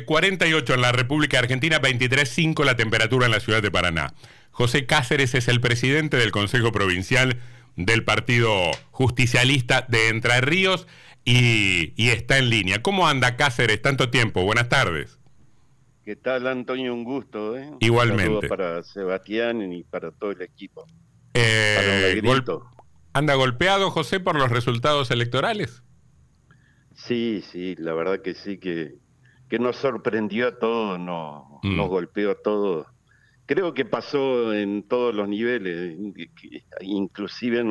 48 en la República Argentina, 23,5 la temperatura en la ciudad de Paraná. José Cáceres es el presidente del Consejo Provincial del Partido Justicialista de Entre Ríos y está en línea. ¿Cómo anda, Cáceres? Tanto tiempo. Buenas tardes. ¿Qué tal, Antonio? Un gusto, ¿eh? Un saludo Igualmente. para Sebastián y para todo el equipo. Para un negrito. ¿Anda golpeado, José, por los resultados electorales? Sí, la verdad que sí, que nos sorprendió a todos, nos golpeó a todos. Creo que pasó en todos los niveles, inclusive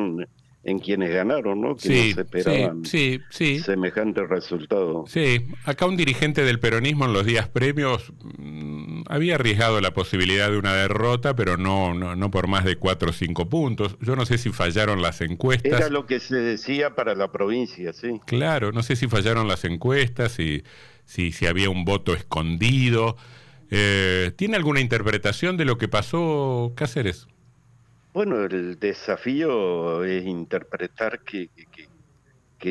en quienes ganaron, ¿no? Que no se esperaban Sí. semejante resultado. Sí, acá un dirigente del peronismo en los días previos había arriesgado la posibilidad de una derrota, pero no por más de 4 o 5 puntos. Yo no sé si fallaron las Era encuestas. lo que se decía para la provincia, sí. Claro, no sé si fallaron las encuestas, si había un voto escondido. ¿Tiene alguna interpretación de lo que pasó, Cáceres? Bueno, el desafío es interpretar qué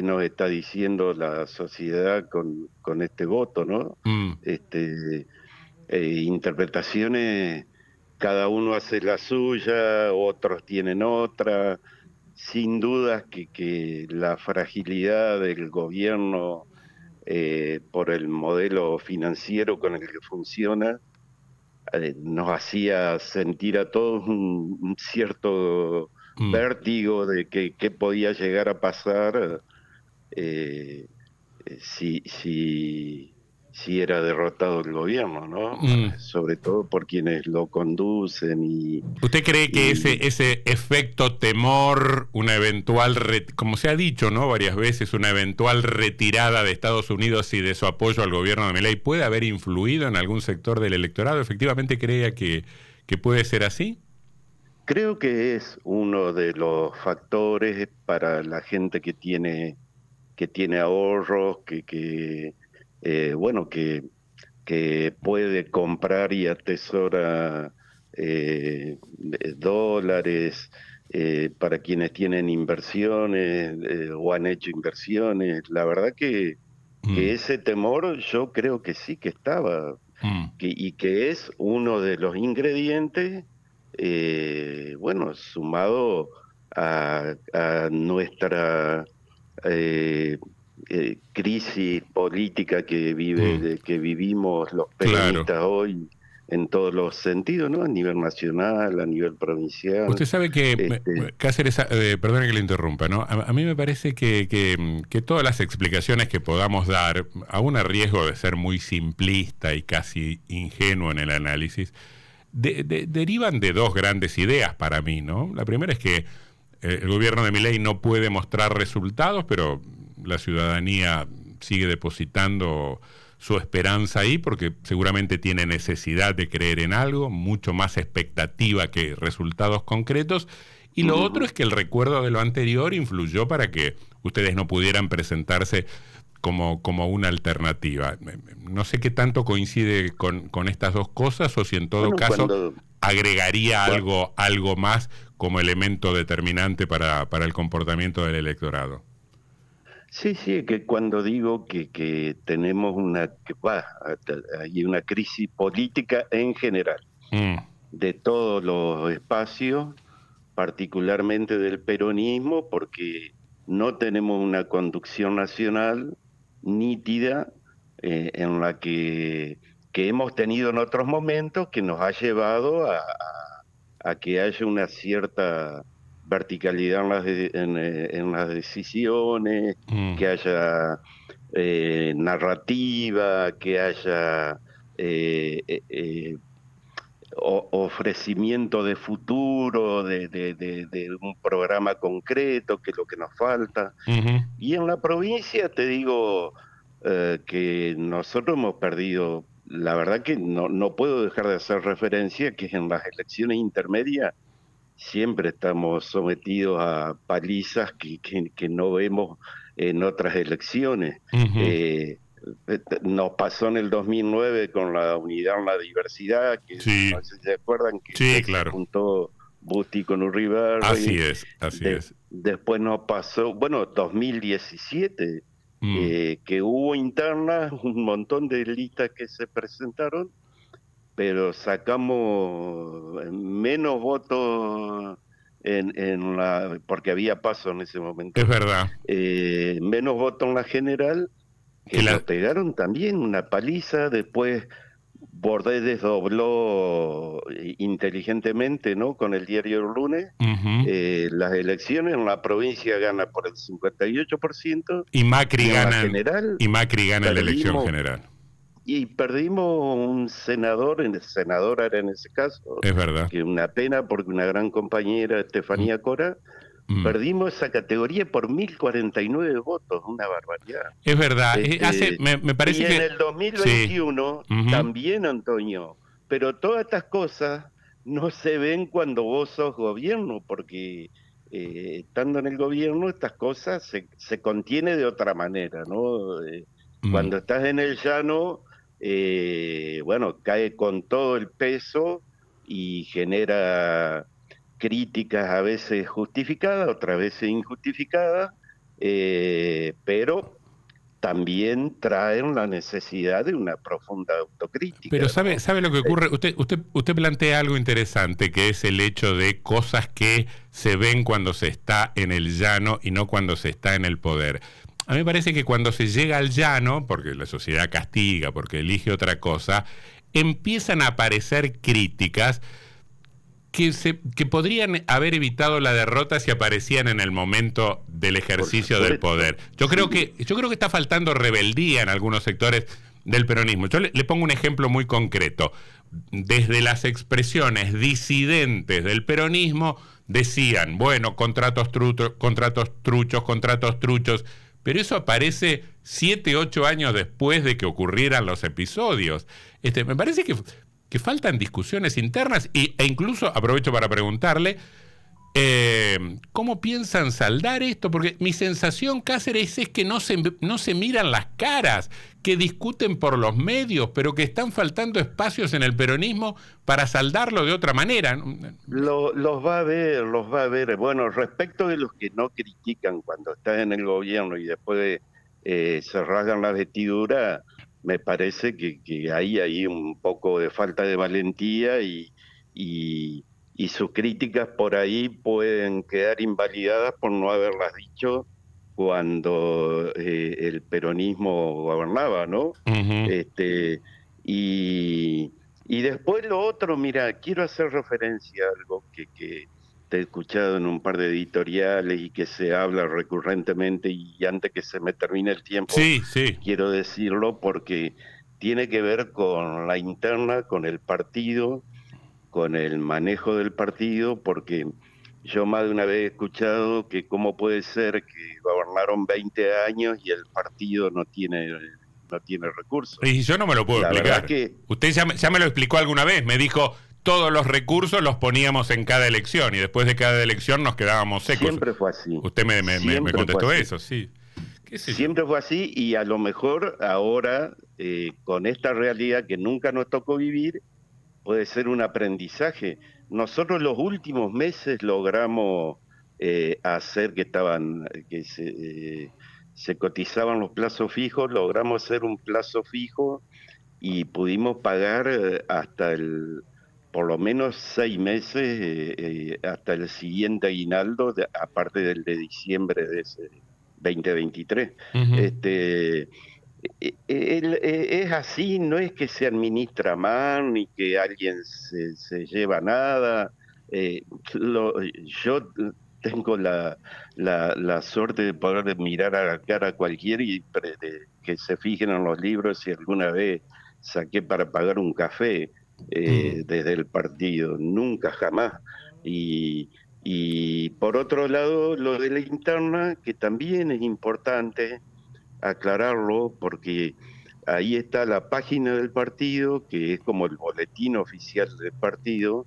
nos está diciendo la sociedad con este voto, ¿no? Mm, Interpretaciones, cada uno hace la suya, otros tienen otra. Sin dudas que la fragilidad del gobierno por el modelo financiero con el que funciona nos hacía sentir a todos un cierto mm. vértigo de que qué podía llegar a pasar eh, si era derrotado el gobierno, ¿no? Mm. Sobre todo por quienes lo conducen ¿Usted cree que y ese efecto temor, una eventual, como se ha dicho, ¿no?, varias veces, una eventual retirada de Estados Unidos y de su apoyo al gobierno de Milei puede haber influido en algún sector del electorado? ¿Efectivamente cree que puede ser así? creo que es uno de los factores para la gente que tiene ahorros, bueno, que puede comprar y atesora dólares, para quienes tienen inversiones o han hecho inversiones. La verdad que Mm, ese temor yo creo que sí que estaba, mm, y que es uno de los ingredientes, bueno, sumado a nuestra eh, crisis política mm. que vivimos los Claro. peronistas hoy en todos los sentidos, ¿no? A nivel nacional, a nivel provincial. Usted sabe que, Este, Cáceres, perdone que le interrumpa, ¿no? A mí me parece que todas las explicaciones que podamos dar, aún a riesgo de ser muy simplista y casi ingenuo en el análisis, derivan de dos grandes ideas para mí, ¿no? La primera es que el gobierno de Milei no puede mostrar resultados, pero la ciudadanía sigue depositando su esperanza ahí porque seguramente tiene necesidad de creer en algo, mucho más expectativa que resultados concretos. Y lo otro es ujú. que el recuerdo de lo anterior influyó para que ustedes no pudieran presentarse como una alternativa. No sé qué tanto coincide con estas dos cosas o si en todo Bueno, caso agregaría algo más como elemento determinante para el comportamiento del electorado. sí, que cuando digo que tenemos hay una crisis política en general, Mm, de todos los espacios, particularmente del peronismo, porque no tenemos una conducción nacional nítida, en la que hemos tenido en otros momentos, que nos ha llevado a que haya una cierta verticalidad en las decisiones, mm, que haya narrativa, que haya eh, eh, eh, ofrecimiento de futuro, de un programa concreto, que es lo que nos falta. ujú. Y en la provincia te digo que nosotros hemos perdido, la verdad que no puedo dejar de hacer referencia que en las elecciones intermedias siempre estamos sometidos a palizas que no vemos en otras elecciones. Ujú. Eh, Nos pasó en el 2009 con la unidad en la diversidad, que Sí, no sé si se acuerdan sí, que se claro. juntó Busti con Así Uribarri. es, así es. Después nos pasó, bueno, 2017 que hubo internas, un montón de listas que se presentaron, pero sacamos menos votos porque había paso en ese Es momento, verdad. menos votos en la general, Que que la, lo pegaron también, una paliza. Después Bordé desdobló inteligentemente, ¿no? Con el diario El Lunes. Ujú. Las elecciones en la provincia gana por el 58% Y Macri y en la gana, general y Macri gana la elección perdimos. general. Y perdimos un senador, senadora era en ese caso, Es verdad. que una pena porque una gran compañera, Mm, Estefanía Cora, mm. perdimos esa categoría por 1049 votos, una barbaridad. Es verdad. Me Y parece en que el sí. 2021 Ujú. también, Antonio, pero todas estas cosas no se ven cuando vos sos gobierno, porque estando en el gobierno estas cosas se contiene de otra manera, ¿no? Mm. Cuando estás en el llano, bueno, cae con todo el peso y genera críticas a veces justificadas, otras veces injustificadas, pero también traen la necesidad de una profunda autocrítica, Pero ¿no? sabe lo que Eh, ocurre. Usted plantea algo interesante, que es el hecho de cosas que se ven cuando se está en el llano y no cuando se está en el poder. A mí me parece que cuando se llega al llano, porque la sociedad castiga, porque elige otra cosa, empiezan a aparecer críticas que podrían haber evitado la derrota si aparecían en el momento del por ejercicio del supuesto, poder. sí, Yo creo que está faltando rebeldía en algunos sectores del peronismo. Yo le pongo un ejemplo muy concreto. Desde las expresiones disidentes del peronismo decían, bueno, contratos truchos, pero eso aparece 7, 8 años después de que ocurrieran los episodios. Me parece que faltan discusiones internas e incluso aprovecho para preguntarle ¿cómo piensan saldar esto? Porque mi sensación, Cáceres, es que no se miran las caras, que discuten por los medios, pero que están faltando espacios en el peronismo para saldarlo de otra manera. los va a ver, los va a ver. Bueno, respecto de los que no critican cuando estás en el gobierno y después se rasgan la vestidura, me parece que hay un poco de falta de valentía y, y sus críticas por ahí pueden quedar invalidadas por no haberlas dicho cuando el peronismo gobernaba, ¿no? Uh -huh. Este, y, y después lo otro, mira, quiero hacer referencia a algo que te he escuchado en un par de editoriales y que se habla recurrentemente, y antes que se me termine el tiempo, Sí, sí. quiero decirlo porque tiene que ver con la interna, con el partido, con el manejo del partido, porque yo más de una vez he escuchado que cómo puede ser que gobernaron 20 años y el partido no tiene recursos. Y yo no me lo puedo La verdad explicar. que Usted ya me lo explicó alguna vez. Me dijo, todos los recursos los poníamos en cada elección y después de cada elección nos quedábamos secos. siempre fue así, Usted me siempre fue contestó así. eso, sí. ¿Qué sé yo? Siempre fue así y a lo mejor ahora, con esta realidad que nunca nos tocó vivir, puede ser un aprendizaje. Nosotros los últimos meses logramos hacer que se cotizaban los plazos fijos, logramos hacer un plazo fijo y pudimos pagar por lo menos 6 meses, hasta el siguiente aguinaldo, aparte del de diciembre de ese 2023. Uh -huh. Este, es así, no es que se administra mal ni que alguien se lleva nada. Eh, yo tengo la suerte de poder mirar a la cara a cualquiera y que se fijen en los libros si alguna vez saqué para pagar un café Mm. desde el partido, nunca jamás. Y, y por otro lado, lo de la interna, que también es importante aclararlo porque ahí está la página del partido, que es como el boletín oficial del partido,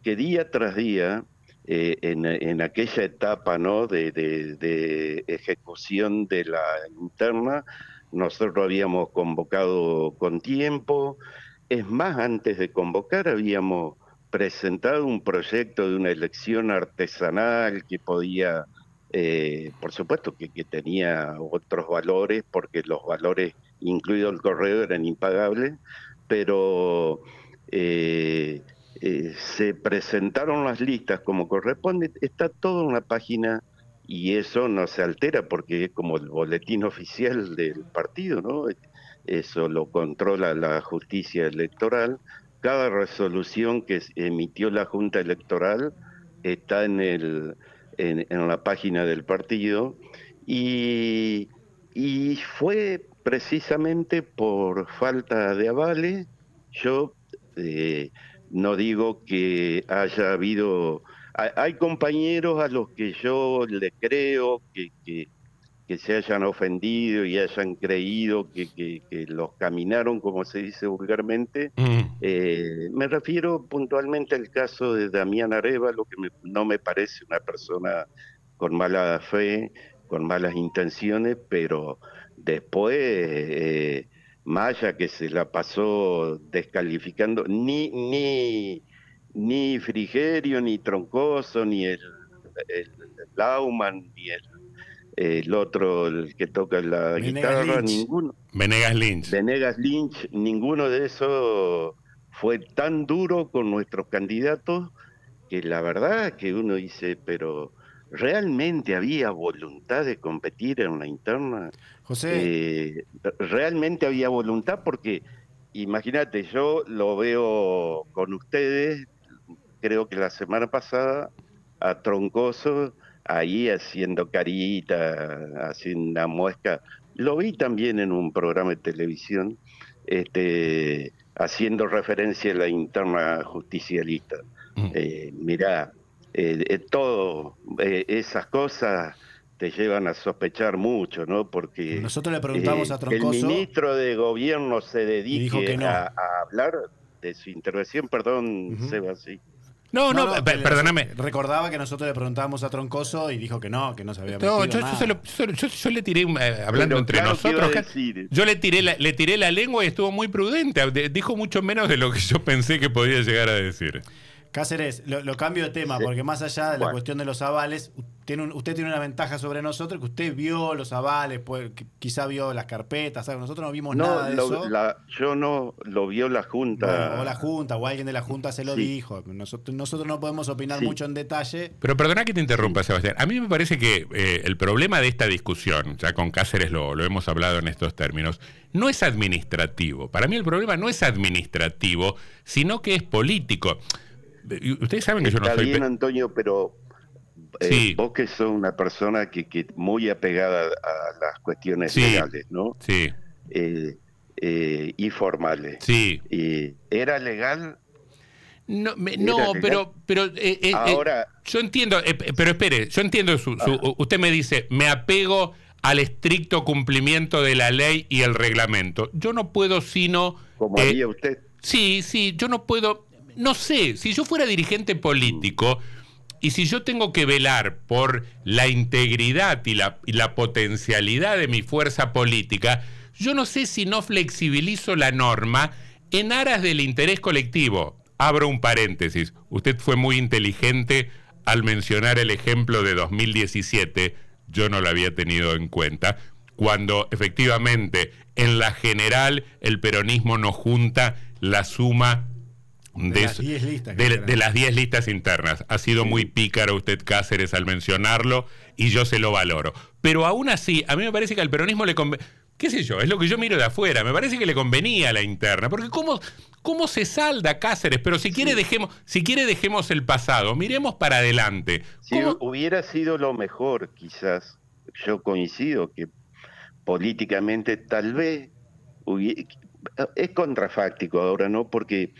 que día tras día, en aquella etapa, ¿no?, de ejecución de la interna, nosotros habíamos convocado con tiempo. Es más, antes de convocar habíamos presentado un proyecto de una elección artesanal que podía por supuesto que tenía otros valores, porque los valores, incluido el correo, eran impagables, pero se presentaron las listas como corresponde, está todo en la página y eso no se altera porque es como el boletín oficial del partido, ¿no? Eso lo controla la justicia electoral. Cada resolución que emitió la Junta Electoral está en la página del partido y, y fue precisamente por falta de avales. Yo eh, no digo que haya habido, hay compañeros a los que yo le creo que se hayan ofendido y hayan creído que los caminaron, como se dice vulgarmente. Mm. Me refiero puntualmente al caso de Damián Arévalo, que no me parece una persona con mala fe, con malas intenciones, pero después, Maya que se la pasó descalificando, ni Frigerio, ni Troncoso, ni el Lauman, ni el otro, el que toca la Venegas guitarra, Lynch. ninguno, Venegas Lynch. Venegas Lynch, ninguno de esos fue tan duro con nuestros candidatos que la verdad que uno dice, pero ¿realmente había voluntad de competir en la interna? José, Eh, Realmente había voluntad porque, imagínate, yo lo veo con ustedes, creo que la semana pasada, a Troncoso ahí haciendo carita, haciendo una muesca. Lo vi también en un programa de televisión, haciendo referencia a la interna justicialista. Mm. Mirá, todo, esas cosas te llevan a sospechar mucho, ¿no? Porque nosotros le preguntamos a que el Troncoso ministro de Gobierno se y dijo dedique que a no. hablar de su intervención, perdón, Ujú. Seba, sí. No, No, no, no, perdóname. recordaba que nosotros le preguntábamos a Troncoso y dijo que no se había No, metido nada. yo le tiré, hablando Pero entre claro que iba a nosotros, decir, yo le tiré la lengua y estuvo muy prudente. Dijo mucho menos de lo que yo pensé que podía llegar a decir. Cáceres, lo cambio de tema, se- porque más allá de la bueno, cuestión de los avales, usted tiene una ventaja sobre nosotros, que usted vio los avales, pues, quizá vio las carpetas, ¿sabe? Nosotros no vimos no, nada de eso. yo no lo vio la Bueno, o la Junta, Junta, o alguien de la Junta se lo sí, dijo. Nosotros no podemos opinar sí, mucho en detalle. Pero perdona que te sí, interrumpa, Sebastián. A mí me parece que el problema de esta discusión, ya con Cáceres lo hemos hablado en estos términos, no es administrativo. Para mí el problema no es administrativo, sino que es político. Ustedes saben que yo no está soy... bien, Antonio, pero Sí, vos que sos una persona que muy apegada a las cuestiones sí, legales, ¿no? sí, Eh, y formales. sí. ¿Era legal? No, ¿Era no, legal? pero Ahora, yo entiendo, pero espere, yo entiendo ajá, usted me dice, me apego al estricto cumplimiento de la ley y el reglamento. Yo no puedo sino, como haría usted. sí, sí, yo no puedo, no sé, si yo fuera dirigente Mm, político y si yo tengo que velar por la integridad y la potencialidad de mi fuerza política, yo no sé si no flexibilizo la norma en aras del interés colectivo. Abro un paréntesis. Usted fue muy inteligente al mencionar el ejemplo de 2017. Yo no lo había tenido en cuenta. Cuando efectivamente en la general el peronismo no junta la suma De las 10 listas, creo que de eran. las 10 listas internas. Ha sido muy sí. pícaro usted, Cáceres, al mencionarlo y yo se lo valoro. Pero aún así, a mí me parece que al peronismo le convenía, qué sé yo, es lo que yo miro de afuera, me parece que le convenía la interna, porque cómo se salda Cáceres, pero Sí. si quiere dejemos el pasado, miremos para adelante. Si ¿Cómo? hubiera sido lo mejor, quizás, yo coincido que políticamente tal vez es contrafáctico ahora, ¿no? Porque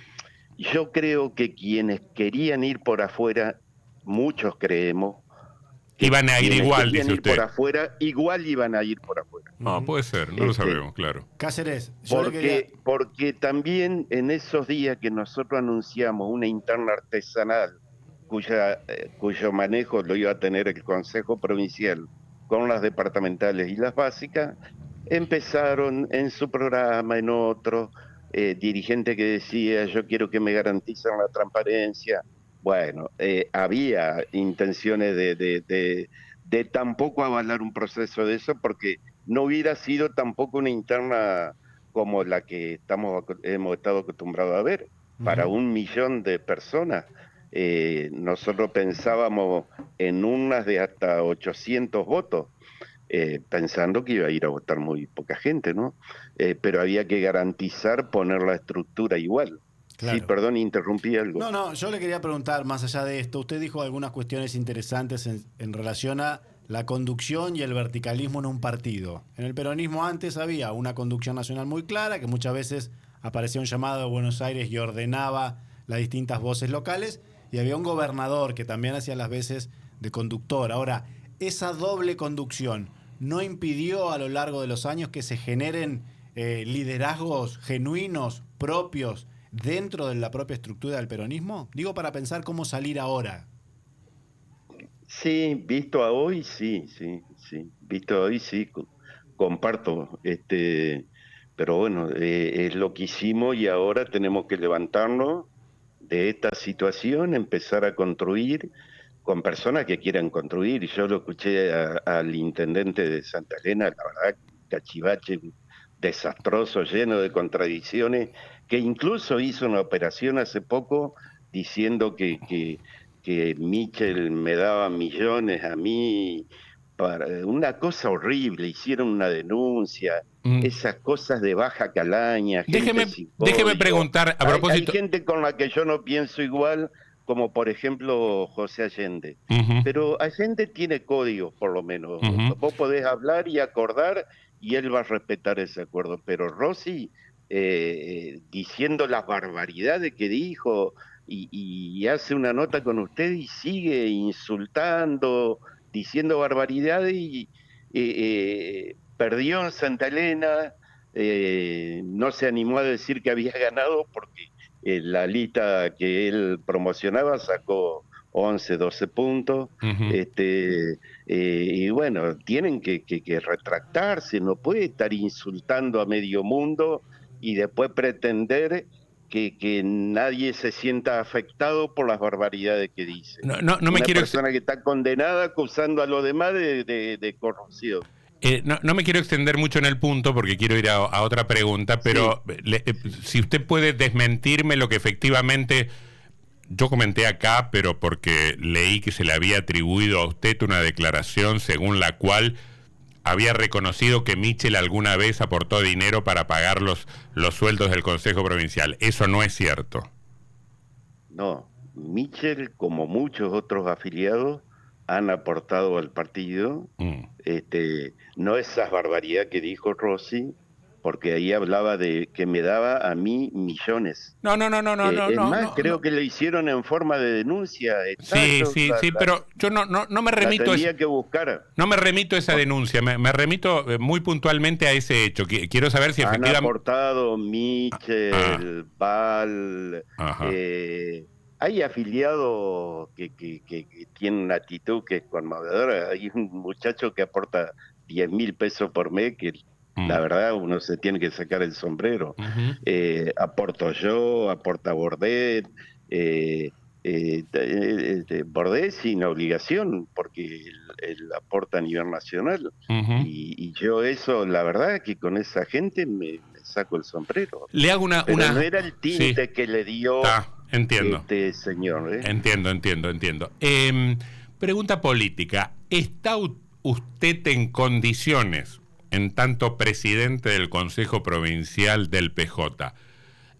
yo creo que quienes querían ir por afuera, muchos creemos que Iban a ir quienes igual, querían dice ir por usted. afuera, igual iban a ir por afuera. No, Ujú. puede ser, no lo Este, sabemos, claro. Cáceres, yo le quería. porque también en esos días que nosotros anunciamos una interna artesanal, cuyo manejo lo iba a tener el Consejo Provincial con las departamentales y las básicas, empezaron en su programa, en otro, dirigente que decía, yo quiero que me garanticen la transparencia. Bueno, había intenciones de tampoco avalar un proceso de eso, porque no hubiera sido tampoco una interna como la que hemos estado acostumbrados a ver, para Ujú. 1 millón de personas. Nosotros pensábamos en urnas de hasta 800 votos, pensando que iba a ir a votar muy poca gente, ¿no? Pero había que garantizar poner la estructura igual. Sí, Claro. perdón, interrumpí algo. No, no, yo le quería preguntar, más allá de esto, usted dijo algunas cuestiones interesantes en relación a la conducción y el verticalismo en un partido. En el peronismo antes había una conducción nacional muy clara, que muchas veces aparecía un llamado de Buenos Aires y ordenaba las distintas voces locales, y había un gobernador que también hacía las veces de conductor. Ahora, esa doble conducción no impidió a lo largo de los años que se generen liderazgos genuinos, propios, dentro de la propia estructura del peronismo? Digo, para pensar cómo salir ahora. Sí, visto a hoy, sí, sí, sí. Visto a hoy, sí, comparto. Pero bueno, es lo que hicimos y ahora tenemos que levantarnos de esta situación, empezar a construir con personas que quieran construir. Yo lo escuché al intendente de Santa Elena, la verdad, cachivache desastroso, lleno de contradicciones, que incluso hizo una operación hace poco diciendo que Mitchell me daba millones a mí, para una cosa horrible, hicieron una denuncia, Mm. esas cosas de baja calaña, gente Déjeme, sin déjeme código. preguntar a Hay propósito. gente con la que yo no pienso igual, como por ejemplo José Allende. Ujú, Pero Allende tiene códigos, por lo menos. ujú. Vos podés hablar y acordar y él va a respetar ese acuerdo. Pero Rossi, diciendo las barbaridades que dijo y hace una nota con usted y sigue insultando, diciendo barbaridades y perdió en Santa Elena, no se animó a decir que había ganado porque la lista que él promocionaba sacó 11, 12 puntos. Ujú. Y bueno, tienen que retractarse, no puede estar insultando a medio mundo y después pretender que nadie se sienta afectado por las barbaridades que dice. No, no, no me Una quiero persona que está condenada acusando a los demás de corrupción. no, no me quiero extender mucho en el punto porque quiero ir a otra pregunta, Sí, pero si usted puede desmentirme lo que efectivamente yo comenté acá, pero porque leí que se le había atribuido a usted una declaración según la cual había reconocido que Mitchell alguna vez aportó dinero para pagar los sueldos del Consejo Provincial. Eso no es cierto. no. Mitchell, como muchos otros afiliados, han aportado al partido. Mm. No esas barbaridades que dijo Rossi, porque ahí hablaba de que me daba a mí millones. No, no, no, no, no, no, Es no, más, no, creo no. que lo hicieron en forma de denuncia. Está, Sí, yo sí, sí, pero yo no me la remito tendría que buscar. no me remito a esa Por- denuncia, me remito muy puntualmente a ese hecho. Quiero saber si Han efectivamente... aportado Ah, Mitchell, Val, ajá. eh, hay afiliados que tienen una actitud que es conmovedora. Hay un muchacho que aporta 10.000 pesos por mes, que Mm, la verdad uno se tiene que sacar el sombrero. ujú, Aporto yo, aporta Bordet, Bordet sin obligación, porque él aporta a nivel nacional. ujú. Y yo eso, la verdad que con esa gente me saco el sombrero. Le hago Pero no era el sí, tinte que le dio está, entiendo. este señor, ¿eh? Entiendo, entiendo, entiendo. Pregunta política. ¿Está usted en condiciones, en tanto presidente del Consejo Provincial del PJ,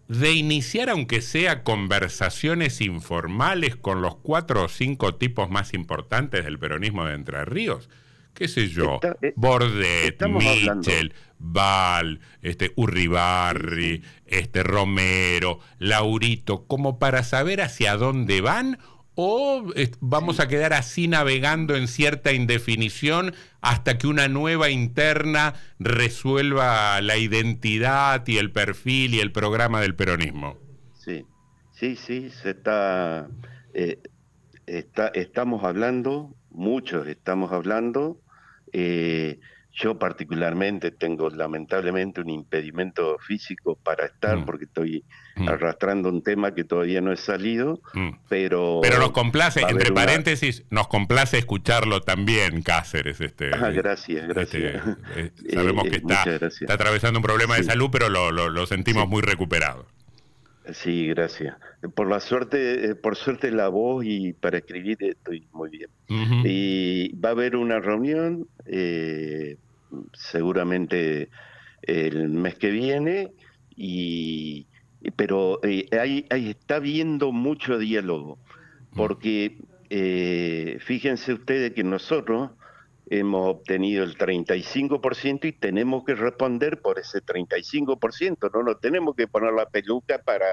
de iniciar, aunque sea conversaciones informales con los 4 o 5 tipos más importantes del peronismo de Entre Ríos? ¿Qué sé yo? Está, Bordet, estamos hablando, Mitchell, Val, sí, Urribarri, sí. Romero, Laurito, como para saber hacia dónde van, o vamos Sí. a quedar así navegando en cierta indefinición hasta que una nueva interna resuelva la identidad y el perfil y el programa del peronismo. Sí, sí, sí, eh, estamos hablando, muchos estamos hablando. eh, Yo particularmente tengo lamentablemente un impedimento físico para estar porque estoy arrastrando un tema que todavía no he salido, pero nos complace, entre una... paréntesis, nos complace escucharlo también, Cáceres. Gracias. Sabemos que está atravesando un problema de salud, pero lo sentimos muy recuperado. Sí, gracias. Por suerte la voz y para escribir estoy muy bien. Y va a haber una reunión, seguramente el mes que viene, pero ahí está habiendo mucho diálogo, porque fíjense ustedes que nosotros hemos obtenido el 35% y tenemos que responder por ese 35%, no nos tenemos que poner la peluca para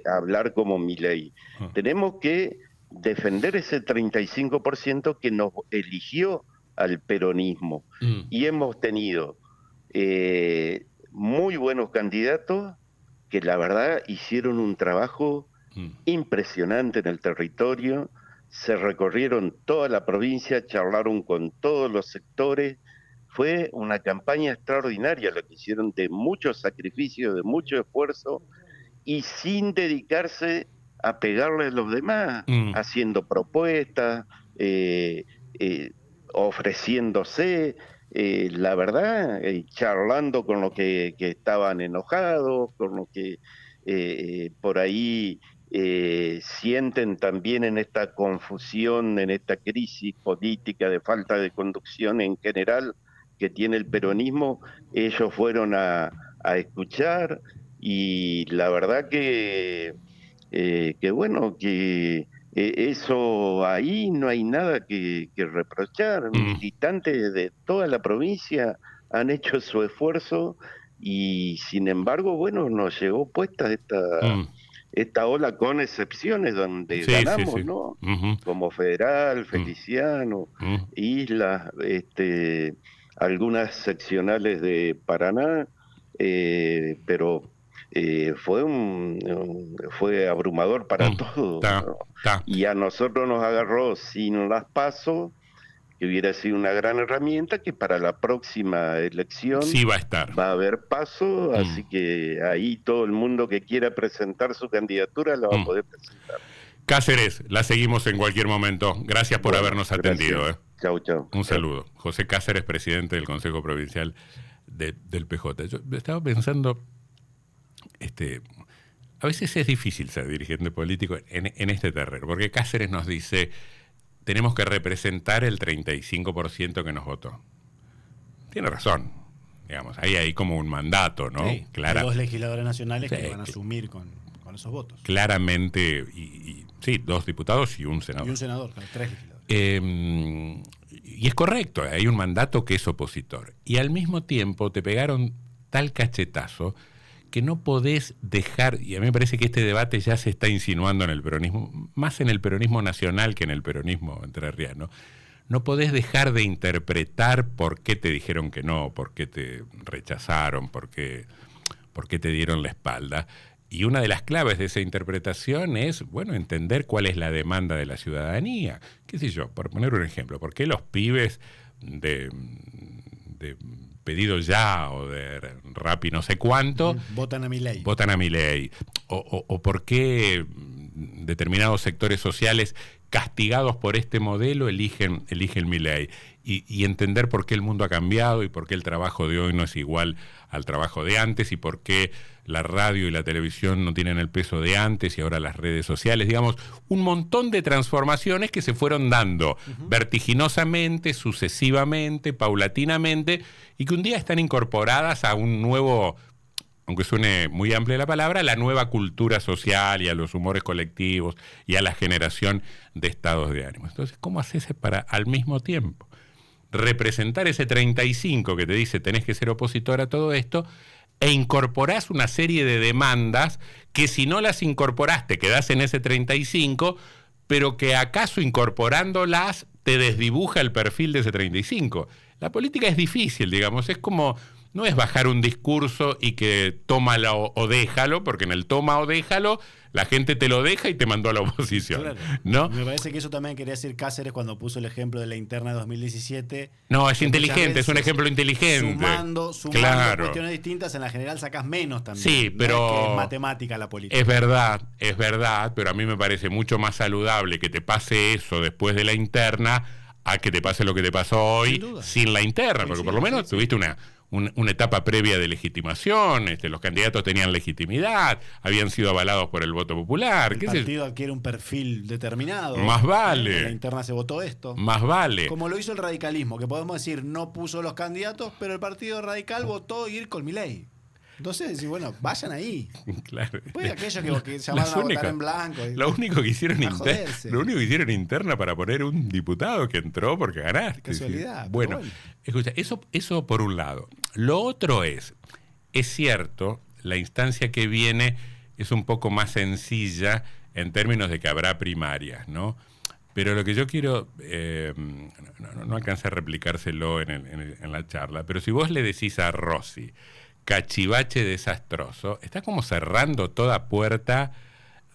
hablar como Milei. Tenemos que defender ese 35% que nos eligió al peronismo. Y hemos tenido muy buenos candidatos que la verdad hicieron un trabajo impresionante en el territorio. Se recorrieron toda la provincia, charlaron con todos los sectores. Fue una campaña extraordinaria la que hicieron, de mucho sacrificio, de mucho esfuerzo, y sin dedicarse a pegarle a los demás, haciendo propuestas, ofreciéndose, la verdad, charlando con los que estaban enojados, con los que por ahí sienten también en esta confusión, en esta crisis política de falta de conducción en general que tiene el peronismo. Ellos fueron a escuchar, y la verdad que bueno, que eso ahí no hay nada que reprochar. Militantes de toda la provincia han hecho su esfuerzo, y sin embargo, bueno, nos llegó puesta esta ola, con excepciones donde ganamos, ¿no? Como Federal, Feliciano, Islas, algunas seccionales de Paraná, pero fue abrumador para todos, ¿no? Y a nosotros nos agarró sin las PASO, que hubiera sido una gran herramienta, que para la próxima elección sí va a estar. Va a haber PASO, así que ahí todo el mundo que quiera presentar su candidatura la va a poder presentar. Cáceres, la seguimos en cualquier momento. Gracias por habernos atendido. Chau. Un saludo. José Cáceres, presidente del Consejo Provincial del PJ. Yo estaba pensando, a veces es difícil ser dirigente político en este terreno, porque Cáceres nos dice: tenemos que representar el 35% que nos votó. Tiene razón, digamos, ahí hay como un mandato, ¿no? Sí, hay dos legisladores nacionales que van a asumir con esos votos. Claramente, sí, 2 diputados y un senador. Y un senador, 3 legisladores. Y es correcto, hay un mandato que es opositor. Y al mismo tiempo te pegaron tal cachetazo que no podés dejar, y a mí me parece que este debate ya se está insinuando en el peronismo, más en el peronismo nacional que en el peronismo entrerriano. No podés dejar de interpretar por qué te dijeron que no, por qué te rechazaron, por qué te dieron la espalda. Y una de las claves de esa interpretación es, bueno, entender cuál es la demanda de la ciudadanía. ¿Qué sé yo? Por poner un ejemplo, ¿por qué los pibes de Pedido Ya o de Rappi no sé cuánto votan a Milei? O por qué determinados sectores sociales castigados por este modelo eligen Milei, y entender por qué el mundo ha cambiado y por qué el trabajo de hoy no es igual al trabajo de antes, y por qué la radio y la televisión no tienen el peso de antes y ahora las redes sociales. Digamos, un montón de transformaciones que se fueron dando vertiginosamente, sucesivamente, paulatinamente, y que un día están incorporadas a un nuevo, aunque suene muy amplia la palabra, la nueva cultura social y a los humores colectivos y a la generación de estados de ánimo. Entonces, ¿cómo haces para al mismo tiempo representar ese 35 que te dice tenés que ser opositor a todo esto, e incorporás una serie de demandas que si no las incorporaste quedás en ese 35, pero que acaso incorporándolas te desdibuja el perfil de ese 35? La política es difícil, digamos, es como no es bajar un discurso y que tómalo o déjalo, porque en el toma o déjalo la gente te lo deja y te mandó a la oposición. Claro. ¿No? Me parece que eso también quería decir Cáceres cuando puso el ejemplo de la interna de 2017. No, es inteligente, es un ejemplo inteligente. Sumando claro. cuestiones distintas, en la general sacás menos también. Sí, no pero es que es matemática la política. es verdad, pero a mí me parece mucho más saludable que te pase eso después de la interna a que te pase lo que te pasó hoy sin la interna, porque por lo menos tuviste una etapa previa de legitimación, los candidatos tenían legitimidad, habían sido avalados por el voto popular. El partido adquiere un perfil determinado. Más vale. En la interna se votó esto. Más vale. Como lo hizo el radicalismo, que podemos decir no puso los candidatos, pero el partido radical votó ir con Milei. Entonces, bueno, vayan ahí. Claro. Después aquellos que llamaron a votar en blanco. Lo único que hicieron interna para poner un diputado que entró porque ganaste. Casualidad. Bueno, escucha, eso por un lado. Lo otro es cierto, la instancia que viene es un poco más sencilla en términos de que habrá primarias, ¿no? Pero lo que yo quiero, no alcanza a replicárselo en la charla, pero si vos le decís a Rossi, cachivache desastroso, está como cerrando toda puerta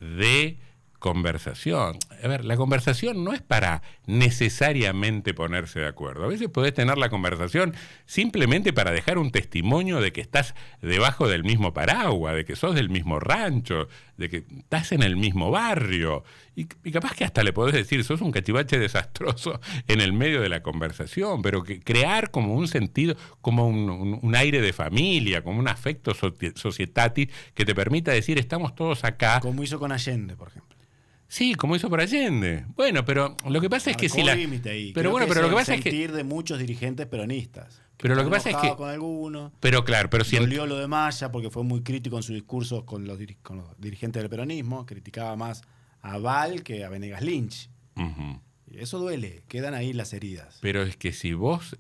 de conversación. A ver, la conversación no es para necesariamente ponerse de acuerdo. A veces podés tener la conversación simplemente para dejar un testimonio de que estás debajo del mismo paraguas, de que sos del mismo rancho, de que estás en el mismo barrio. Y capaz que hasta le podés decir, sos un cachivache desastroso en el medio de la conversación, pero que crear como un sentido, como un aire de familia, como un afecto societatis que te permita decir, estamos todos acá. Como hizo con Allende, por ejemplo. Sí, como hizo por Allende. Bueno, pero lo que pasa es que si la... Pero bueno, pero lo que pasa es que de muchos dirigentes peronistas. Pero lo que pasa es que con algunos. Pero claro, pero si dolió lo de Massa porque fue muy crítico en sus discursos con los dirigentes del peronismo, criticaba más a Val que a Venegas Lynch. Uh-huh. Y eso duele, quedan ahí las heridas. Pero es que si vos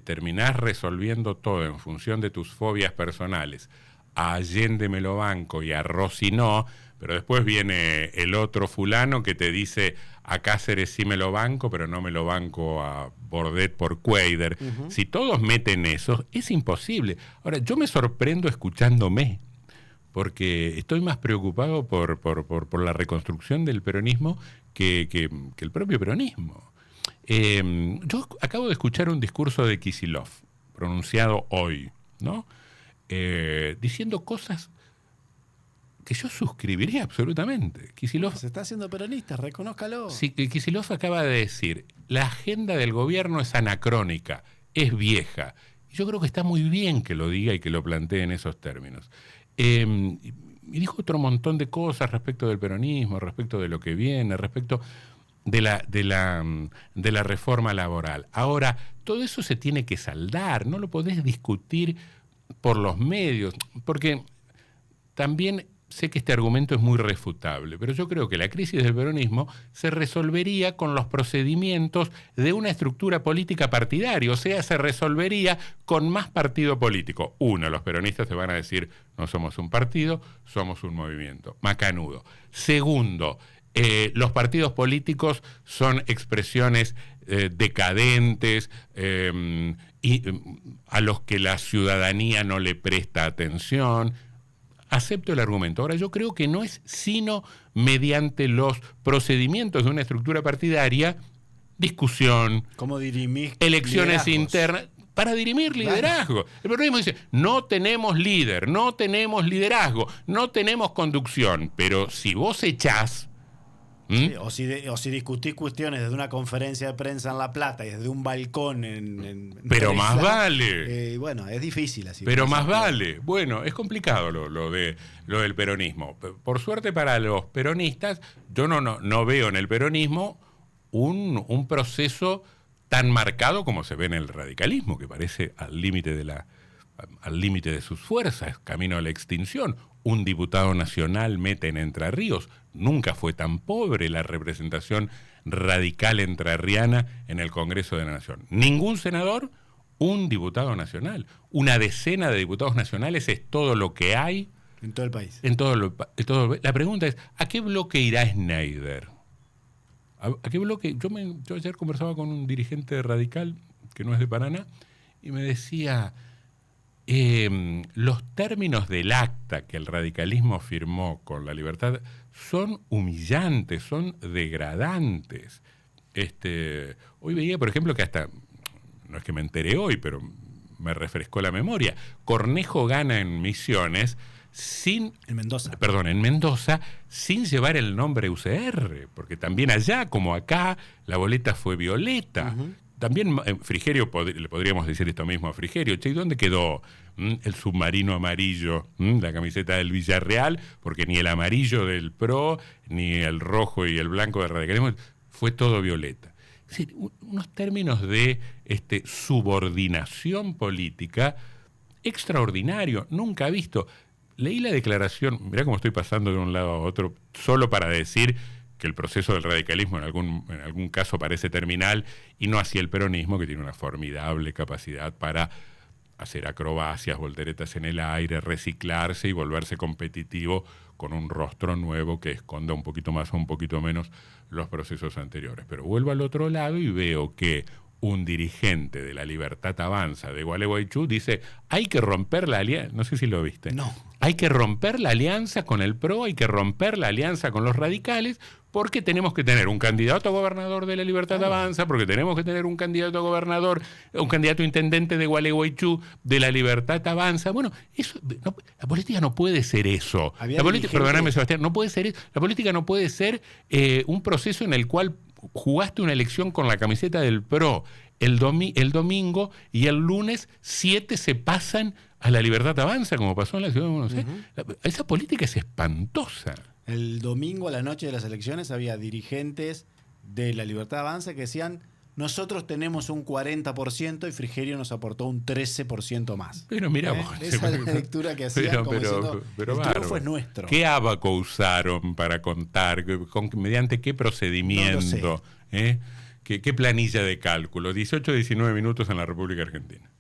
terminás resolviendo todo en función de tus fobias personales, a Allende me lo banco y a Rossi no, pero después viene el otro fulano que te dice a Cáceres sí me lo banco, pero no me lo banco a Bordet por Cuader. Uh-huh. Si todos meten eso, es imposible. Ahora, yo me sorprendo escuchándome, porque estoy más preocupado por la reconstrucción del peronismo que el propio peronismo. Yo acabo de escuchar un discurso de Kicillof, pronunciado hoy, ¿no? Diciendo cosas que yo suscribiría absolutamente. Kicillof se está haciendo peronista, reconózcalo. Sí, Kicillof acaba de decir, la agenda del gobierno es anacrónica, es vieja. Y yo creo que está muy bien que lo diga y que lo plantee en esos términos. Y dijo otro montón de cosas respecto del peronismo, respecto de lo que viene, respecto de la reforma laboral. Ahora, todo eso se tiene que saldar, no lo podés discutir por los medios, porque también sé que este argumento es muy refutable, pero yo creo que la crisis del peronismo se resolvería con los procedimientos de una estructura política partidaria, o sea, se resolvería con más partido político. Uno, los peronistas te van a decir, no somos un partido, somos un movimiento. Macanudo. Segundo, los partidos políticos son expresiones decadentes y a los que la ciudadanía no le presta atención. Acepto el argumento. Ahora, yo creo que no es sino mediante los procedimientos de una estructura partidaria, discusión, ¿cómo dirimir elecciones internas, para dirimir liderazgo. El peronismo dice, no tenemos líder, no tenemos liderazgo, no tenemos conducción, pero si vos echás... Sí, o si discutís cuestiones desde una conferencia de prensa en La Plata y desde un balcón en pero Teresa, más vale. Bueno, es difícil así. Pero más vale. Bueno, es complicado lo del peronismo. Por suerte para los peronistas, yo no veo en el peronismo un proceso tan marcado como se ve en el radicalismo, que parece al límite de sus fuerzas, camino a la extinción. Un diputado nacional mete en Entre Ríos. Nunca fue tan pobre la representación radical entrerriana en el Congreso de la Nación. Ningún senador, un diputado nacional. Una decena de diputados nacionales es todo lo que hay. En todo el país. La pregunta es, ¿a qué bloque irá Schneider? ¿A qué bloque? Yo ayer conversaba con un dirigente radical, que no es de Paraná, y me decía... los términos del acta que el radicalismo firmó con La Libertad son humillantes, son degradantes. Hoy veía, por ejemplo, que hasta, no es que me enteré hoy, pero me refrescó la memoria, Cornejo gana en Misiones en Mendoza, sin llevar el nombre UCR, porque también allá, como acá, la boleta fue violeta. Uh-huh. También Frigerio, le podríamos decir esto mismo a Frigerio, che, ¿y dónde quedó el submarino amarillo, la camiseta del Villarreal? Porque ni el amarillo del PRO, ni el rojo y el blanco del radicalismo, fue todo violeta. Es decir, unos términos de subordinación política extraordinario, nunca visto. Leí la declaración, mirá cómo estoy pasando de un lado a otro, solo para decir que el proceso del radicalismo en algún caso parece terminal, y no así el peronismo, que tiene una formidable capacidad para hacer acrobacias, volteretas en el aire, reciclarse y volverse competitivo con un rostro nuevo que esconda un poquito más o un poquito menos los procesos anteriores. Pero vuelvo al otro lado y veo que un dirigente de La Libertad Avanza de Gualeguaychú dice, hay que romper la alianza, no sé si lo viste, no. Hay que romper la alianza con el PRO, hay que romper la alianza con los radicales, porque tenemos que tener un candidato a gobernador de La Libertad Avanza, porque tenemos que tener un candidato a gobernador, un candidato a intendente de Gualeguaychú de La Libertad Avanza. Bueno, eso, no, la política no puede ser eso. La política, perdóname, Sebastián, no puede ser eso. La política no puede ser un proceso en el cual jugaste una elección con la camiseta del PRO el domingo y el lunes 7 se pasan a La Libertad Avanza, como pasó en la ciudad de Buenos Aires. Uh-huh. Esa política es espantosa. El domingo a la noche de las elecciones había dirigentes de La Libertad Avanza que decían, nosotros tenemos un 40% y Frigerio nos aportó un 13% más. Pero mira vos. Esa es la lectura que hacían como diciendo, el triunfo es nuestro. ¿Qué ábaco usaron para contar? ¿Mediante qué procedimiento? No lo sé. ¿Qué planilla de cálculo? 18, 19 minutos en la República Argentina.